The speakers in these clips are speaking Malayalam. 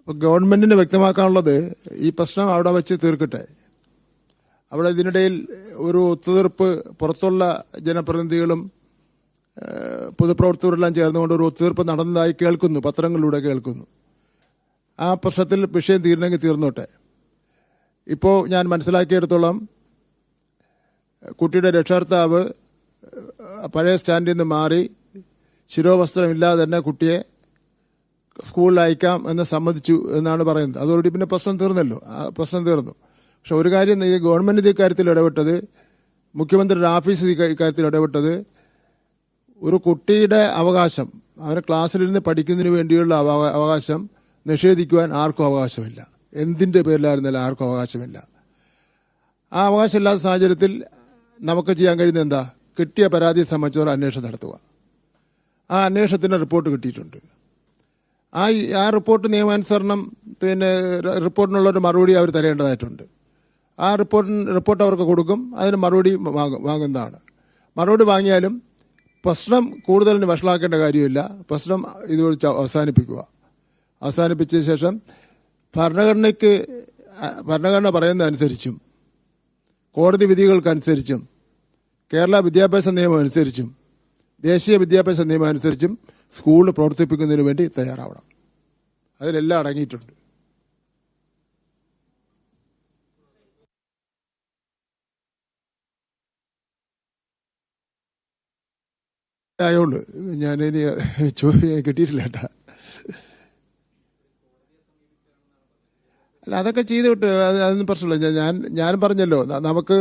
ഗവൺമെന്റിന് വ്യക്തമാക്കാനുള്ളത് ഈ പ്രശ്നം അവിടെ വെച്ച് തീർക്കട്ടെ. അവിടെ ഇതിനിടയിൽ ഒരു ഒത്തുതീർപ്പ് പുറത്തുള്ള ജനപ്രതിനിധികളും പൊതുപ്രവർത്തകരെല്ലാം ചേർന്നുകൊണ്ട് ഒരു ഒത്തുതീർപ്പ് നടന്നതായി കേൾക്കുന്നു, പത്രങ്ങളിലൂടെ കേൾക്കുന്നു. ആ പ്രശ്നത്തിൽ വിഷയം തീരണമെങ്കിൽ തീർന്നോട്ടെ. ഇപ്പോൾ ഞാൻ മനസ്സിലാക്കിയെടുത്തോളം കുട്ടിയുടെ രക്ഷകർത്താവ് പഴയ സ്റ്റാൻഡിൽ നിന്ന് മാറി ശിരോവസ്ത്രമില്ലാതെ തന്നെ കുട്ടിയെ സ്കൂളിൽ അയക്കാം എന്ന് സമ്മതിച്ചു എന്നാണ് പറയുന്നത്. അതോടുകൂടി പിന്നെ പ്രശ്നം തീർന്നല്ലോ, ആ പ്രശ്നം തീർന്നു. പക്ഷെ ഒരു കാര്യം, ഈ ഗവൺമെൻറ് ഇക്കാര്യത്തിൽ ഇടപെട്ടത്, മുഖ്യമന്ത്രിയുടെ ഓഫീസ് ഇക്കാര്യത്തിൽ ഇടപെട്ടത്, ഒരു കുട്ടിയുടെ അവകാശം, അവരെ ക്ലാസ്സിലിരുന്ന് പഠിക്കുന്നതിന് വേണ്ടിയുള്ള അവകാശം നിഷേധിക്കുവാൻ ആർക്കും അവകാശമില്ല. എന്തിൻ്റെ പേരിലായിരുന്നാലും ആർക്കും അവകാശമില്ല. ആ അവകാശമില്ലാത്ത സാഹചര്യത്തിൽ നമുക്ക് ചെയ്യാൻ കഴിയുന്നത് എന്താ? കിട്ടിയ പരാതിയെ സംബന്ധിച്ചവർ അന്വേഷണം നടത്തുക. ആ അന്വേഷണത്തിന് റിപ്പോർട്ട് കിട്ടിയിട്ടുണ്ട്. ആ റിപ്പോർട്ട് നിയമാനുസരണം റിപ്പോർട്ടിനുള്ളൊരു മറുപടി അവർ തരേണ്ടതായിട്ടുണ്ട്. ആ റിപ്പോർട്ട് അവർക്ക് കൊടുക്കും, അതിന് മറുപടി വാങ്ങുന്നതാണ്. മറുപടി വാങ്ങിയാലും പ്രശ്നം കൂടുതലിന് വഷളാക്കേണ്ട കാര്യമില്ല. പ്രശ്നം ഇതുവഴി അവസാനിപ്പിച്ച ശേഷം ഭരണഘടന പറയുന്നതനുസരിച്ചും കോടതി വിധികൾക്കനുസരിച്ചും കേരള വിദ്യാഭ്യാസ നിയമം അനുസരിച്ചും ദേശീയ വിദ്യാഭ്യാസ നിയമം അനുസരിച്ചും സ്കൂൾ പ്രവർത്തിപ്പിക്കുന്നതിന് വേണ്ടി തയ്യാറാവണം. അതിലെല്ലാം അടങ്ങിയിട്ടുണ്ട്. ആയോളൂ, ഞാനിനി കിട്ടിയിട്ടില്ല കേട്ടാ. അല്ല, അതൊക്കെ ചെയ്ത് വിട്ട് അതൊന്നും പ്രശ്നമില്ല. ഞാൻ പറഞ്ഞല്ലോ, നമുക്ക്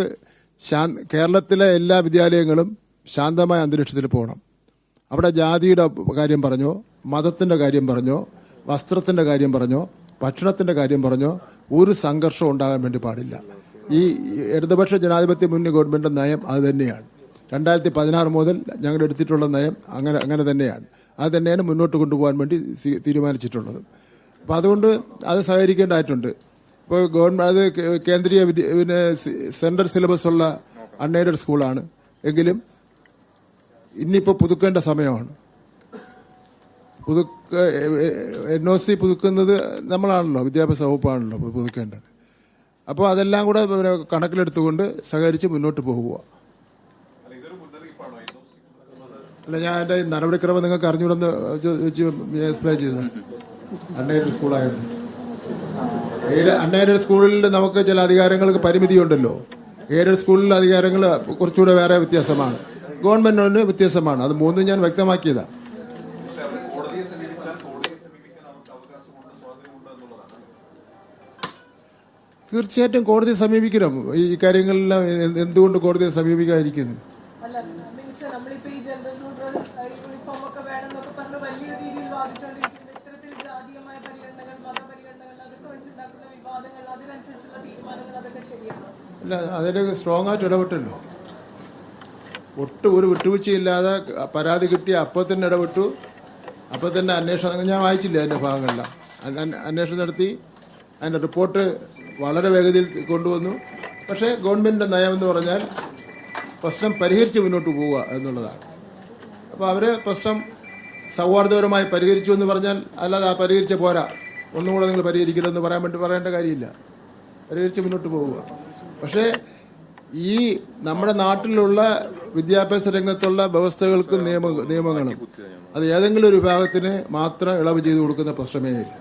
കേരളത്തിലെ എല്ലാ വിദ്യാലയങ്ങളും ശാന്തമായ അന്തരീക്ഷത്തിൽ പോകണം. അവിടെ ജാതിയുടെ കാര്യം പറഞ്ഞോ, മതത്തിൻ്റെ കാര്യം പറഞ്ഞോ, വസ്ത്രത്തിൻ്റെ കാര്യം പറഞ്ഞോ, ഭക്ഷണത്തിൻ്റെ കാര്യം പറഞ്ഞോ ഒരു സംഘർഷം ഉണ്ടാകാൻ വേണ്ടി പാടില്ല. ഈ ഇടതുപക്ഷ ജനാധിപത്യ മുന്നണി ഗവൺമെൻറ് നയം അത് തന്നെയാണ്. 2016 മുതൽ ഞങ്ങൾ എടുത്തിട്ടുള്ള നയം അങ്ങനെ തന്നെയാണ്. അത് തന്നെയാണ് മുന്നോട്ട് കൊണ്ടുപോകാൻ വേണ്ടി തീരുമാനിച്ചിട്ടുള്ളത്. അപ്പോൾ അതുകൊണ്ട് അത് സഹകരിക്കേണ്ടതായിട്ടുണ്ട്. ഇപ്പോൾ അത് കേന്ദ്രീയ സെൻട്രൽ സിലബസ് ഉള്ള അൺഎയ്ഡഡ് സ്കൂളാണ് എങ്കിലും ഇനിയിപ്പോൾ പുതുക്കേണ്ട സമയമാണ്. NOC പുതുക്കുന്നത് നമ്മളാണല്ലോ, വിദ്യാഭ്യാസ വകുപ്പാണല്ലോ പുതുക്കേണ്ടത്. അപ്പോൾ അതെല്ലാം കൂടെ കണക്കിലെടുത്തുകൊണ്ട് സഹകരിച്ച് മുന്നോട്ട് പോകുക. അല്ല, ഞാൻ എൻ്റെ നടപടിക്രമം നിങ്ങൾക്ക് അറിഞ്ഞുകൂടെന്ന് എക്സ്പ്ലെയിൻ ചെയ്തത്. അൺഎയ്ഡഡ് സ്കൂളായിരുന്നു. അൺഎയ്ഡഡ് സ്കൂളിൽ നമുക്ക് ചില അധികാരങ്ങൾക്ക് പരിമിതിയുണ്ടല്ലോ. എയ്ഡഡ് സ്കൂളിലെ അധികാരങ്ങൾ കുറച്ചുകൂടെ വേറെ വ്യത്യാസമാണ്, ഗവൺമെന്റിന് വ്യത്യാസമാണ്. അത് മൂന്നും ഞാൻ വ്യക്തമാക്കിയതാണ്. തീർച്ചയായിട്ടും കോടതിയെ സമീപിക്കണം. ഈ കാര്യങ്ങളെല്ലാം എന്തുകൊണ്ട് കോടതിയെ സമീപിക്കാതിരിക്കുന്നു? അല്ല, അതിന് സ്ട്രോങ് ആയിട്ട് ഇടപെട്ടല്ലോ. ഒരു വിട്ടുവീഴ്ചയില്ലാതെ പരാതി കിട്ടിയ അപ്പോൾ തന്നെ ഇടപെട്ടു. അപ്പോൾ തന്നെ അന്വേഷണം, ഞാൻ വായിച്ചില്ല അതിൻ്റെ ഭാഗങ്ങളെല്ലാം, അന്വേഷണം നടത്തി അതിൻ്റെ റിപ്പോർട്ട് വളരെ വേഗതയിൽ കൊണ്ടുവന്നു. പക്ഷേ ഗവൺമെൻറ്റിൻ്റെ നയമെന്ന് പറഞ്ഞാൽ പ്രശ്നം പരിഹരിച്ച് മുന്നോട്ട് പോവുക എന്നുള്ളതാണ്. അപ്പോൾ അവർ പ്രശ്നം സൗഹാർദ്ദപരമായി പരിഹരിച്ചു എന്ന് പറഞ്ഞാൽ, അല്ലാതെ ആ പരിഹരിച്ച പോരാ, ഒന്നുകൂടെ നിങ്ങൾ പരിഹരിക്കില്ലെന്ന് പറയേണ്ട കാര്യമില്ല. പരിഹരിച്ച് മുന്നോട്ട് പോവുക. പക്ഷേ ഈ നമ്മുടെ നാട്ടിലുള്ള വിദ്യാഭ്യാസ രംഗത്തുള്ള വ്യവസ്ഥകൾക്കും നിയമങ്ങളും അത് ഏതെങ്കിലും ഒരു വിഭാഗത്തിന് മാത്രം ഇളവ് ചെയ്ത് കൊടുക്കുന്ന പ്രശ്നമേ ഇല്ല.